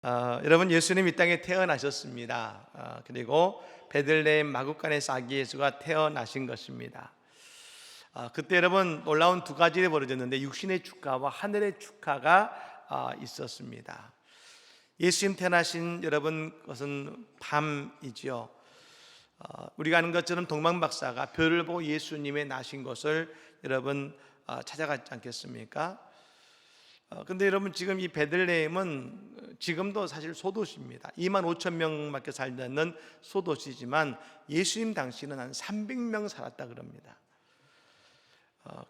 여러분, 예수님 이 땅에 태어나셨습니다. 그리고 베들레헴 마구간에서 아기 예수가 태어나신 것입니다. 그때 여러분 놀라운 두 가지 일이 벌어졌는데 육신의 축하와 하늘의 축하가 있었습니다. 예수님 태어나신 여러분 것은 밤이지요. 우리가 아는 것처럼 동방박사가 별을 보고 예수님의 나신 것을 여러분 찾아갔지 않겠습니까? 근데 여러분, 지금 이 베들레헴은 지금도 사실 소도시입니다. 2만 5천 명밖에 살지 않는 소도시지만 예수님 당시는 한 300명 살았다 그럽니다.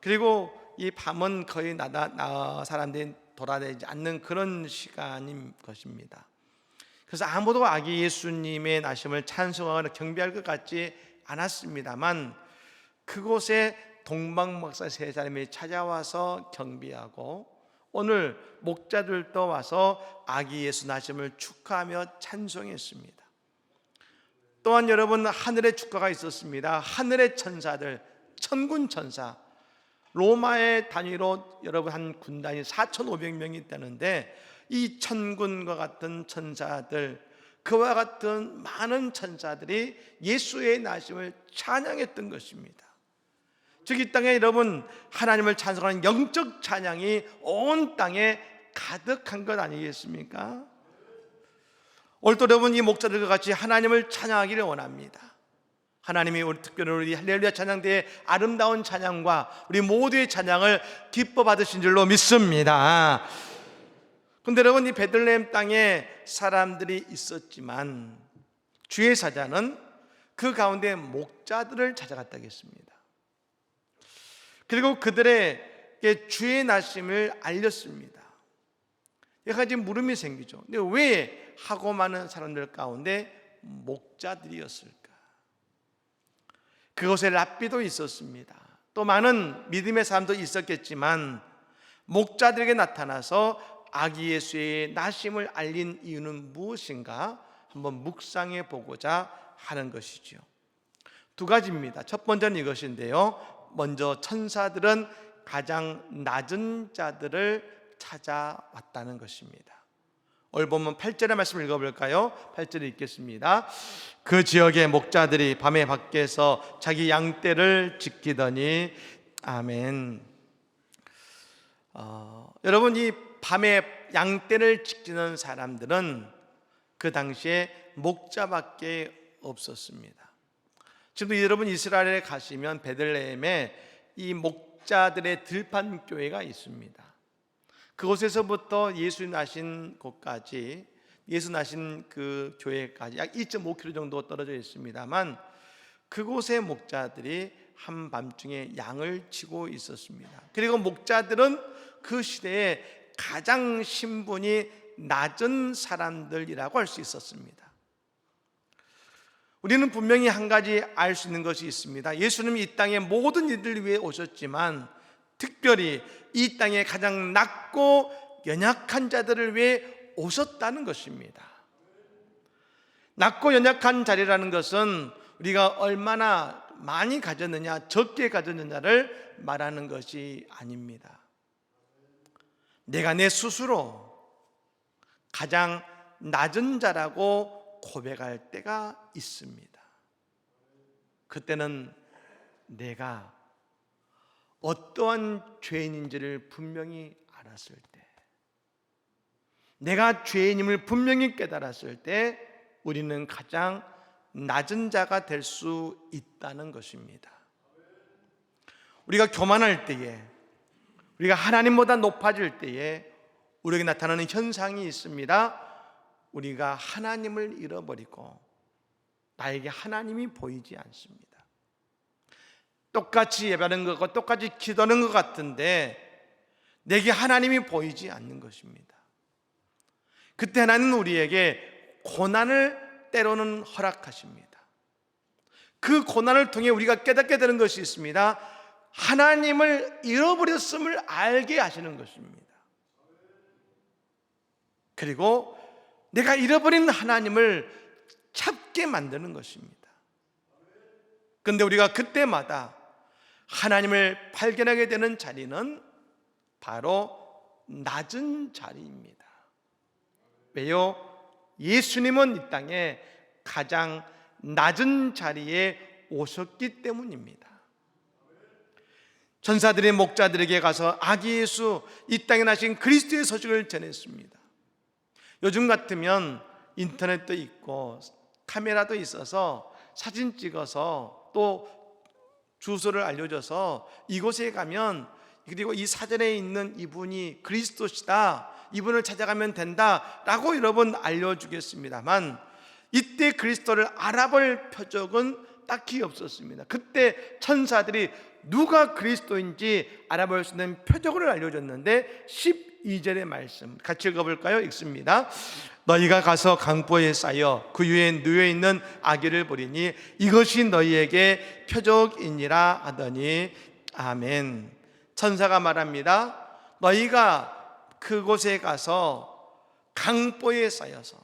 그리고 이 밤은 거의 사람들이 돌아다니지 않는 그런 시간인 것입니다. 그래서 아무도 아기 예수님의 나심을 찬송하거나 경배할 것 같지 않았습니다만, 그곳에 동방박사 세 사람이 찾아와서 경배하고, 오늘 목자들도 와서 아기 예수 나심을 축하하며 찬송했습니다. 또한 여러분, 하늘의 축하가 있었습니다. 하늘의 천사들, 천군 천사, 로마의 단위로 여러분 한 군단이 4,500명이 있다는데, 이 천군과 같은 천사들, 그와 같은 많은 천사들이 예수의 나심을 찬양했던 것입니다. 즉, 이 땅에 여러분 하나님을 찬송하는 영적 찬양이 온 땅에 가득한 것 아니겠습니까? 오늘도 여러분 이 목자들과 같이 하나님을 찬양하기를 원합니다. 하나님이 특별히 우리 할렐루야 찬양대의 아름다운 찬양과 우리 모두의 찬양을 기뻐 받으신 줄로 믿습니다. 그런데 여러분, 이 베들레헴 땅에 사람들이 있었지만 주의 사자는 그 가운데 목자들을 찾아갔다고 했습니다. 그리고 그들에게 주의 나심을 알렸습니다. 여러 가지 물음이 생기죠. 근데 왜 하고 많은 사람들 가운데 목자들이었을까? 그곳에 랍비도 있었습니다. 또 많은 믿음의 사람도 있었겠지만, 목자들에게 나타나서 아기 예수의 나심을 알린 이유는 무엇인가 한번 묵상해 보고자 하는 것이죠. 두 가지입니다. 첫 번째는 이것인데요, 먼저 천사들은 가장 낮은 자들을 찾아왔다는 것입니다. 오늘 보면 8절의 말씀을 읽어볼까요? 8절을 읽겠습니다. 그 지역의 목자들이 밤에 밖에서 자기 양떼를 지키더니. 아멘. 여러분, 이 밤에 양떼를 지키는 사람들은 그 당시에 목자밖에 없었습니다. 지금도 여러분 이스라엘에 가시면 베들레헴에 이 목자들의 들판교회가 있습니다. 그곳에서부터 예수 나신 곳까지, 예수 나신 그 교회까지 약 2.5km 정도 떨어져 있습니다만, 그곳의 목자들이 한밤중에 양을 치고 있었습니다. 그리고 목자들은 그 시대에 가장 신분이 낮은 사람들이라고 할 수 있었습니다. 우리는 분명히 한 가지 알 수 있는 것이 있습니다. 예수님이 이 땅에 모든 이들을 위해 오셨지만, 특별히 이 땅에 가장 낮고 연약한 자들을 위해 오셨다는 것입니다. 낮고 연약한 자리라는 것은 우리가 얼마나 많이 가졌느냐 적게 가졌느냐를 말하는 것이 아닙니다. 내가 내 스스로 가장 낮은 자라고 고백할 때가 있습니다. 그때는 내가 어떠한 죄인인지를 분명히 알았을 때, 내가 죄인임을 분명히 깨달았을 때 우리는 가장 낮은 자가 될 수 있다는 것입니다. 우리가 교만할 때에, 우리가 하나님보다 높아질 때에 우리에게 나타나는 현상이 있습니다. 우리가 하나님을 잃어버리고 나에게 하나님이 보이지 않습니다. 똑같이 예배하는 것과 똑같이 기도하는 것 같은데 내게 하나님이 보이지 않는 것입니다. 그때 하나님은 우리에게 고난을 때로는 허락하십니다. 그 고난을 통해 우리가 깨닫게 되는 것이 있습니다. 하나님을 잃어버렸음을 알게 하시는 것입니다. 그리고 내가 잃어버린 하나님을 찾게 만드는 것입니다. 그런데 우리가 그때마다 하나님을 발견하게 되는 자리는 바로 낮은 자리입니다. 왜요? 예수님은 이 땅에 가장 낮은 자리에 오셨기 때문입니다. 천사들이 목자들에게 가서 아기 예수, 이 땅에 나신 그리스도의 소식을 전했습니다. 요즘 같으면 인터넷도 있고 카메라도 있어서 사진 찍어서 또 주소를 알려줘서 이곳에 가면, 그리고 이 사전에 있는 이분이 그리스도시다, 이분을 찾아가면 된다라고 여러분 알려주겠습니다만, 이때 그리스도를 알아볼 표적은 딱히 없었습니다. 그때 천사들이 누가 그리스도인지 알아볼 수 있는 표적을 알려줬는데 12절의 말씀 같이 읽어볼까요? 읽습니다. 너희가 가서 강보에 쌓여 그 위에 누워있는 아기를 보리니 이것이 너희에게 표적이니라 하더니 아멘. 천사가 말합니다. 너희가 그곳에 가서 강보에 쌓여서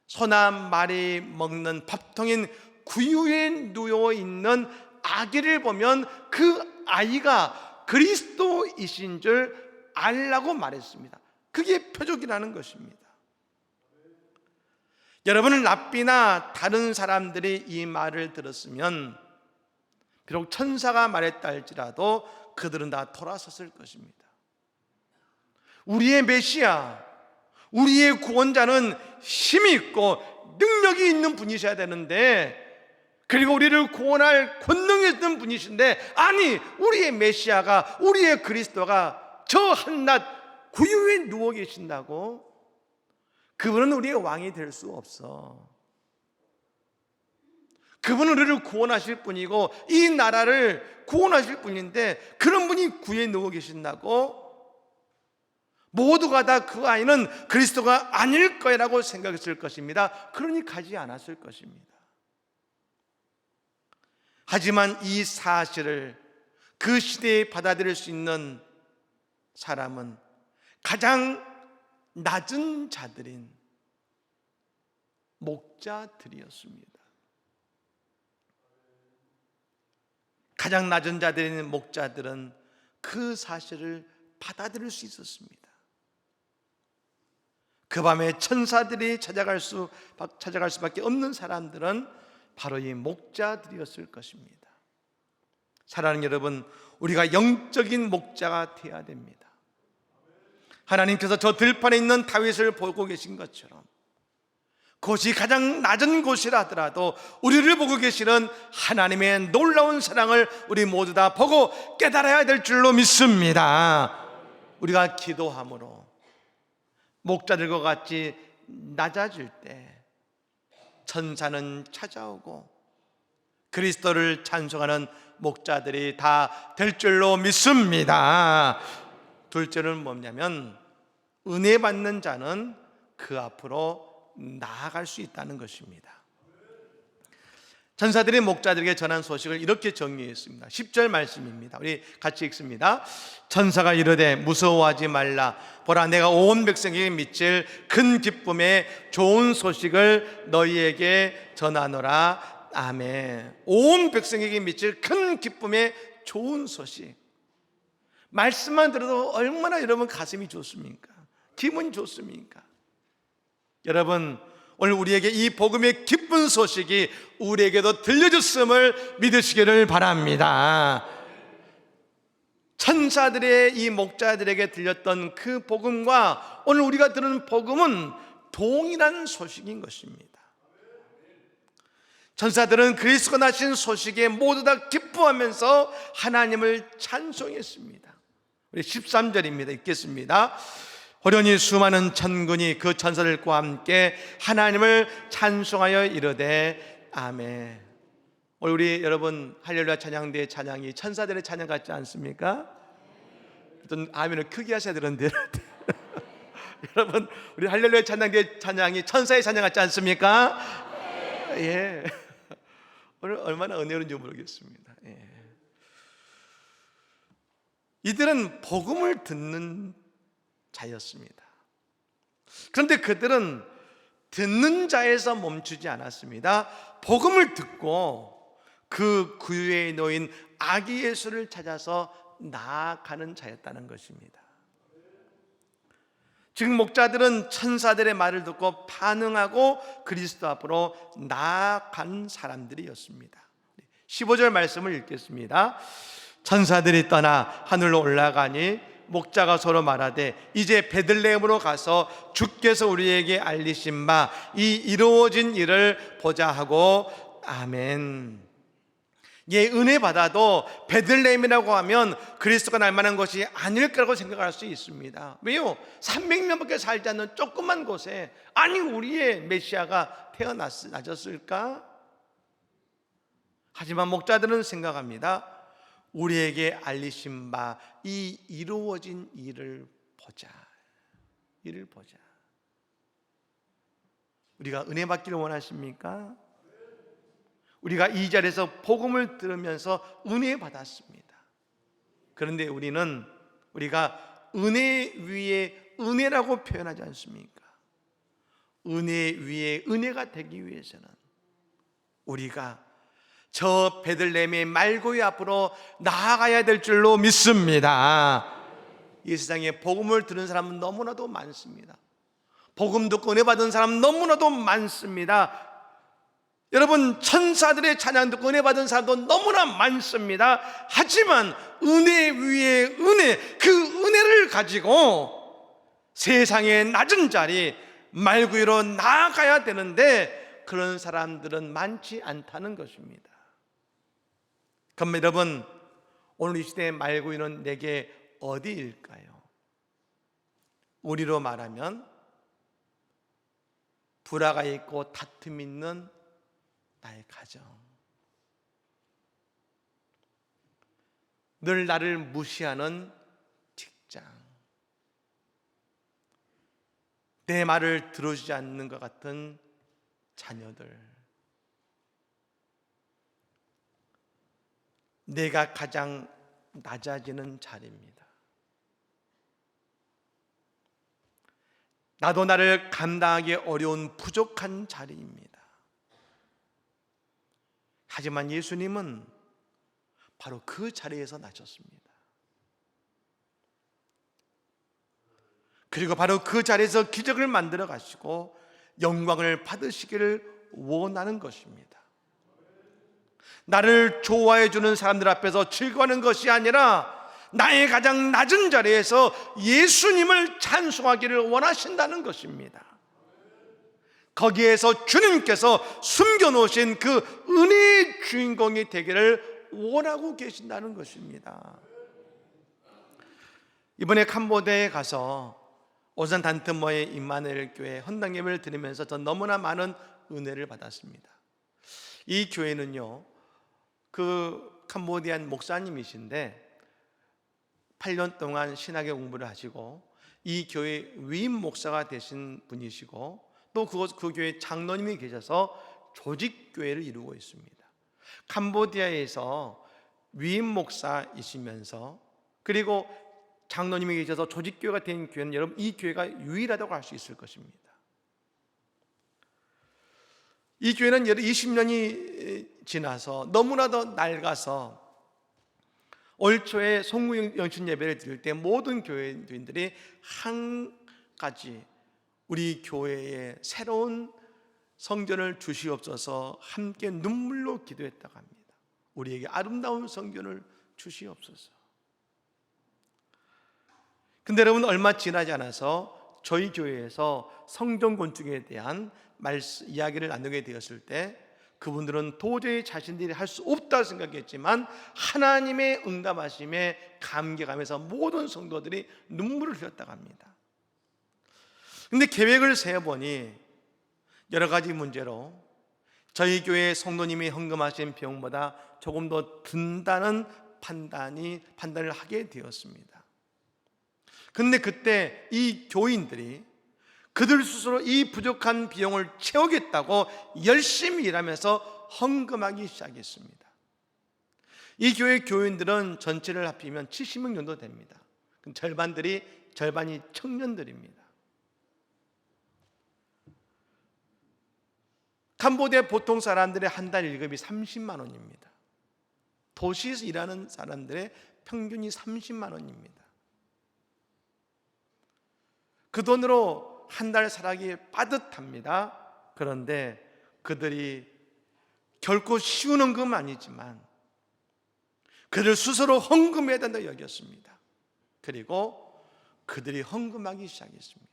소나 말이 먹는 밥통인 구유에 누워있는 아기를 보면 그 아이가 그리스도이신 줄 알라고 말했습니다. 그게 표적이라는 것입니다. 여러분은 랍비나 다른 사람들이 이 말을 들었으면 비록 천사가 말했다 할지라도 그들은 다 돌아섰을 것입니다. 우리의 메시아, 우리의 구원자는 힘이 있고 능력이 있는 분이셔야 되는데, 그리고 우리를 구원할 권능이 있는 분이신데, 아니 우리의 메시아가, 우리의 그리스도가 저 한낮 구유에 누워 계신다고? 그분은 우리의 왕이 될 수 없어. 그분은 우리를 구원하실 분이고 이 나라를 구원하실 분인데, 그런 분이 구유에 누워 계신다고? 모두가 다 그 아이는 그리스도가 아닐 거라고 생각했을 것입니다. 그러니 가지 않았을 것입니다. 하지만 이 사실을 그 시대에 받아들일 수 있는 사람은 가장 낮은 자들인 목자들이었습니다. 가장 낮은 자들인 목자들은 그 사실을 받아들일 수 있었습니다. 그 밤에 천사들이 찾아갈 수밖에 없는 사람들은 바로 이 목자들이었을 것입니다. 사랑하는 여러분, 우리가 영적인 목자가 되어야 됩니다. 하나님께서 저 들판에 있는 다윗을 보고 계신 것처럼 그곳이 가장 낮은 곳이라 하더라도 우리를 보고 계시는 하나님의 놀라운 사랑을 우리 모두 다 보고 깨달아야 될 줄로 믿습니다. 우리가 기도함으로 목자들과 같이 낮아질 때 천사는 찾아오고 그리스도를 찬송하는 목자들이 다 될 줄로 믿습니다. 둘째는 뭐냐면, 은혜 받는 자는 그 앞으로 나아갈 수 있다는 것입니다. 천사들이 목자들에게 전한 소식을 이렇게 정리했습니다. 10절 말씀입니다. 우리 같이 읽습니다. 천사가 이르되 무서워하지 말라. 보라, 내가 온 백성에게 미칠 큰 기쁨의 좋은 소식을 너희에게 전하노라. 아멘. 온 백성에게 미칠 큰 기쁨의 좋은 소식. 말씀만 들어도 얼마나 여러분 가슴이 좋습니까? 기분이 좋습니까? 여러분, 오늘 우리에게 이 복음의 기쁜 소식이 우리에게도 들려졌음을 믿으시기를 바랍니다. 천사들의 이 목자들에게 들렸던 그 복음과 오늘 우리가 들은 복음은 동일한 소식인 것입니다. 천사들은 그리스도가 나신 소식에 모두 다 기뻐하면서 하나님을 찬송했습니다. 우리 13절입니다. 읽겠습니다. 호련히 수많은 천군이 그 천사들과 함께 하나님을 찬송하여 이르되 아멘. 오늘 우리 여러분 할렐루야 찬양대의 찬양이 천사들의 찬양 같지 않습니까? 어떤 아멘을 크게 하셔야 되는데 여러분, 우리 할렐루야 찬양대의 찬양이 천사의 찬양 같지 않습니까? 예. 오늘 얼마나 은혜로운지 모르겠습니다. 예. 이들은 복음을 듣는 자였습니다. 그런데 그들은 듣는 자에서 멈추지 않았습니다. 복음을 듣고 그 구유에 놓인 아기 예수를 찾아서 나아가는 자였다는 것입니다. 즉 목자들은 천사들의 말을 듣고 반응하고 그리스도 앞으로 나아간 사람들이었습니다. 15절 말씀을 읽겠습니다. 천사들이 떠나 하늘로 올라가니 목자가 서로 말하되 이제 베들레헴으로 가서 주께서 우리에게 알리신 바 이 이루어진 일을 보자 하고 아멘. 예, 은혜 받아도 베들레헴이라고 하면 그리스도가 날 만한 것이 아닐 거라고 생각할 수 있습니다. 왜요? 300명밖에 살지 않는 조그만 곳에 아니 우리의 메시아가 태어났을까? 하지만 목자들은 생각합니다. 우리에게 알리신 바 이 이루어진 일을 보자. 일을 보자. 우리가 은혜 받기를 원하십니까? 우리가 이 자리에서 복음을 들으면서 은혜 받았습니다. 그런데 우리가 은혜 위에 은혜라고 표현하지 않습니까? 은혜 위에 은혜가 되기 위해서는 우리가 저 베들레헴의 말고의 앞으로 나아가야 될 줄로 믿습니다. 이 세상에 복음을 들은 사람은 너무나도 많습니다. 복음 듣고 은혜 받은 사람 너무나도 많습니다. 여러분, 천사들의 찬양 듣고 은혜 받은 사람도 너무나 많습니다. 하지만 은혜 위에 은혜, 그 은혜를 가지고 세상의 낮은 자리 말구이로 나아가야 되는데 그런 사람들은 많지 않다는 것입니다. 그럼 여러분, 오늘 이 시대의 말구이는 내게 어디일까요? 우리로 말하면 불화가 있고 다툼 있는 나의 가정, 늘 나를 무시하는 직장, 내 말을 들어주지 않는 것 같은 자녀들, 내가 가장 낮아지는 자리입니다. 나도 나를 감당하기 어려운 부족한 자리입니다. 하지만 예수님은 바로 그 자리에서 나셨습니다. 그리고 바로 그 자리에서 기적을 만들어 가시고 영광을 받으시기를 원하는 것입니다. 나를 좋아해 주는 사람들 앞에서 즐거워하는 것이 아니라 나의 가장 낮은 자리에서 예수님을 찬송하기를 원하신다는 것입니다. 거기에서 주님께서 숨겨놓으신 그 은혜의 주인공이 되기를 원하고 계신다는 것입니다. 이번에 캄보디아에 가서 오산 단트모의 임마누엘 교회 헌당 예배를 드리면서 전 너무나 많은 은혜를 받았습니다. 이 교회는요, 그 캄보디안 목사님이신데 8년 동안 신학의 공부를 하시고 이 교회 위임 목사가 되신 분이시고 또 그 교회 장로님이 계셔서 조직교회를 이루고 있습니다. 캄보디아에서 위임 목사이시면서 그리고 장로님이 계셔서 조직교회가 된 교회는 여러분 이 교회가 유일하다고 할 수 있을 것입니다. 이 교회는 20년이 지나서 너무나도 낡아서 올 초에 송구영신 예배를 드릴 때 모든 교회인들이 한 가지 우리 교회에 새로운 성전을 주시옵소서 함께 눈물로 기도했다고 합니다. 우리에게 아름다운 성전을 주시옵소서. 근데 여러분 얼마 지나지 않아서 저희 교회에서 성전 건축에 대한 이야기를 나누게 되었을 때 그분들은 도저히 자신들이 할 수 없다 생각했지만 하나님의 응답하심에 감격하면서 모든 성도들이 눈물을 흘렸다고 합니다. 근데 계획을 세어보니 여러 가지 문제로 저희 교회 성도님이 헌금하신 비용보다 조금 더 든다는 판단을 하게 되었습니다. 근데 그때 이 교인들이 그들 스스로 이 부족한 비용을 채우겠다고 열심히 일하면서 헌금하기 시작했습니다. 이 교회 교인들은 전체를 합치면 70명 정도 됩니다. 절반이 청년들입니다. 캄보디아 보통 사람들의 한 달 일급이 30만 원입니다. 도시에서 일하는 사람들의 평균이 30만 원입니다. 그 돈으로 한 달 살아기 빠듯합니다. 그런데 그들이 결코 쉬운 헌금은 아니지만 그들 스스로 헌금해야 된다고 여겼습니다. 그리고 그들이 헌금하기 시작했습니다.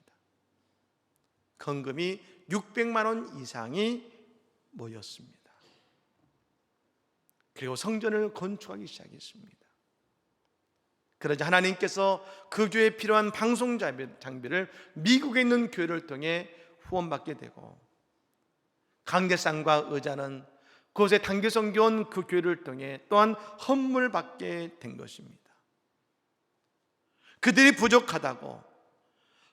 헌금이 600만 원 이상이 모였습니다. 그리고 성전을 건축하기 시작했습니다. 그러자 하나님께서 그 교회에 필요한 방송 장비를 미국에 있는 교회를 통해 후원받게 되고, 강대상과 의자는 그곳에 단기선교 온 그 교회를 통해 또한 헌물 받게 된 것입니다. 그들이 부족하다고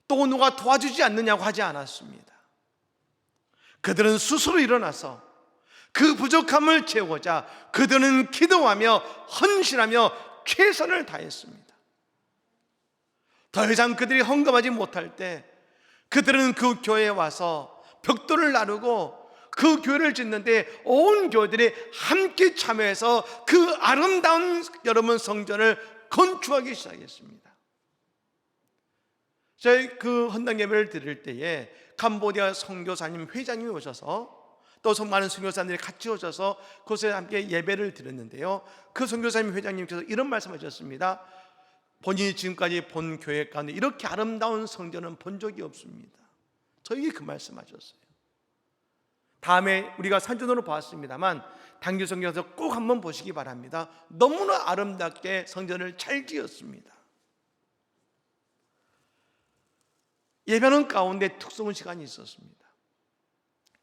또 누가 도와주지 않느냐고 하지 않았습니다. 그들은 스스로 일어나서 그 부족함을 채우고자 그들은 기도하며 헌신하며 최선을 다했습니다. 더 이상 그들이 헌금하지 못할 때 그들은 그 교회에 와서 벽돌을 나르고 그 교회를 짓는데 온 교회들이 함께 참여해서 그 아름다운 여러분 성전을 건축하기 시작했습니다. 저희 그 헌당 예배를 드릴 때에 캄보디아 선교사님 회장님이 오셔서 또 많은 선교사님들이 같이 오셔서 그곳에 함께 예배를 드렸는데요, 그 선교사님 회장님께서 이런 말씀하셨습니다. 본인이 지금까지 본 교회 가운데 이렇게 아름다운 성전은 본 적이 없습니다. 저에게 그 말씀하셨어요. 다음에 우리가 사진으로 봤습니다만 단기 성경에서 꼭 한번 보시기 바랍니다. 너무나 아름답게 성전을 잘 지었습니다. 예배하는 가운데 특송 시간이 있었습니다.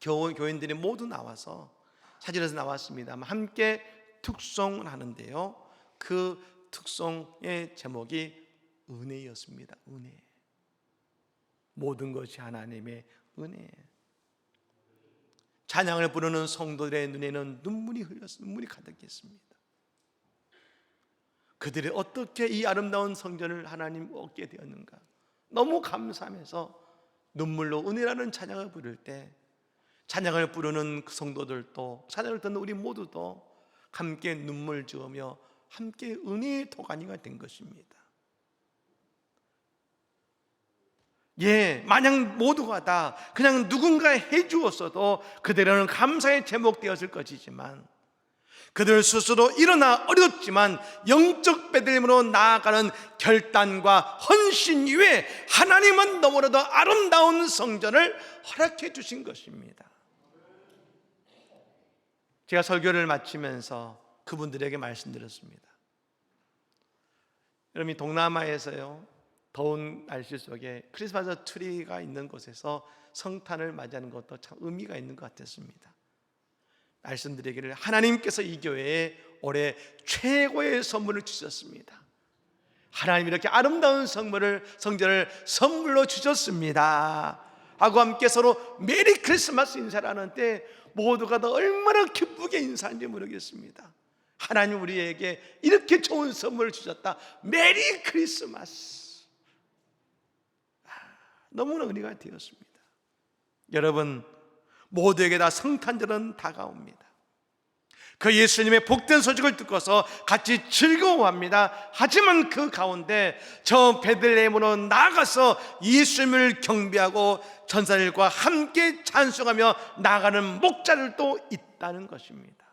교인들이 모두 나와서, 사진에서 나왔습니다만 함께 특송을 하는데요, 그 특송의 제목이 은혜였습니다. 은혜. 모든 것이 하나님의 은혜. 찬양을 부르는 성도들의 눈에는 눈물이 흘렸습니다. 눈물이 가득했습니다. 그들이 어떻게 이 아름다운 성전을 하나님 얻게 되었는가, 너무 감사하면서 눈물로 은혜라는 찬양을 부를 때 찬양을 부르는 그 성도들도, 찬양을 듣는 우리 모두도 함께 눈물 지으며 함께 은혜의 도가니가 된 것입니다. 만약 모두가 다 그냥 누군가 해주었어도 그들은 감사의 제목되었을 것이지만, 그들 스스로 일어나 어렵지만 영적 배들림으로 나아가는 결단과 헌신 이외에 하나님은 너무나도 아름다운 성전을 허락해 주신 것입니다. 제가 설교를 마치면서 그분들에게 말씀드렸습니다. 여러분, 동남아에서요, 더운 날씨 속에 크리스마스 트리가 있는 곳에서 성탄을 맞이하는 것도 참 의미가 있는 것 같았습니다. 말씀드리기를, 하나님께서 이 교회에 올해 최고의 선물을 주셨습니다. 하나님 이렇게 아름다운 성전을 선물로 주셨습니다 하고 함께 서로 메리 크리스마스 인사를 하는데 모두가 다 얼마나 기쁘게 인사하는지 모르겠습니다. 하나님 우리에게 이렇게 좋은 선물을 주셨다, 메리 크리스마스. 너무나 은혜가 되었습니다. 여러분, 모두에게 다 성탄절은 다가옵니다. 그 예수님의 복된 소식을 듣고서 같이 즐거워합니다. 하지만 그 가운데 저 베들레헴으로 나아가서 예수님을 경배하고 천사들과 함께 찬송하며 나아가는 목자들도 있다는 것입니다.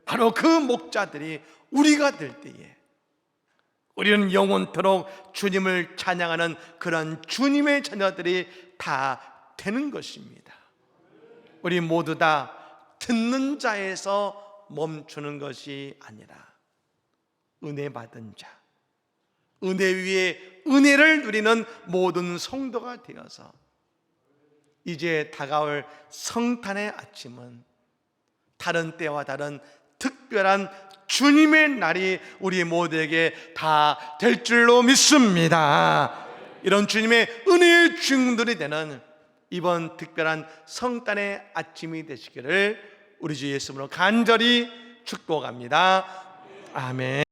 바로 그 목자들이 우리가 될 때에 우리는 영원토록 주님을 찬양하는 그런 주님의 자녀들이 다 되는 것입니다. 우리 모두 다 듣는 자에서 멈추는 것이 아니라 은혜 받은 자, 은혜 위에 은혜를 누리는 모든 성도가 되어서 이제 다가올 성탄의 아침은 다른 때와 다른 특별한 주님의 날이 우리 모두에게 다 될 줄로 믿습니다. 이런 주님의 은혜의 주인공들이 되는 이번 특별한 성탄의 아침이 되시기를 우리 주 예수님으로 간절히 축복합니다. 아멘.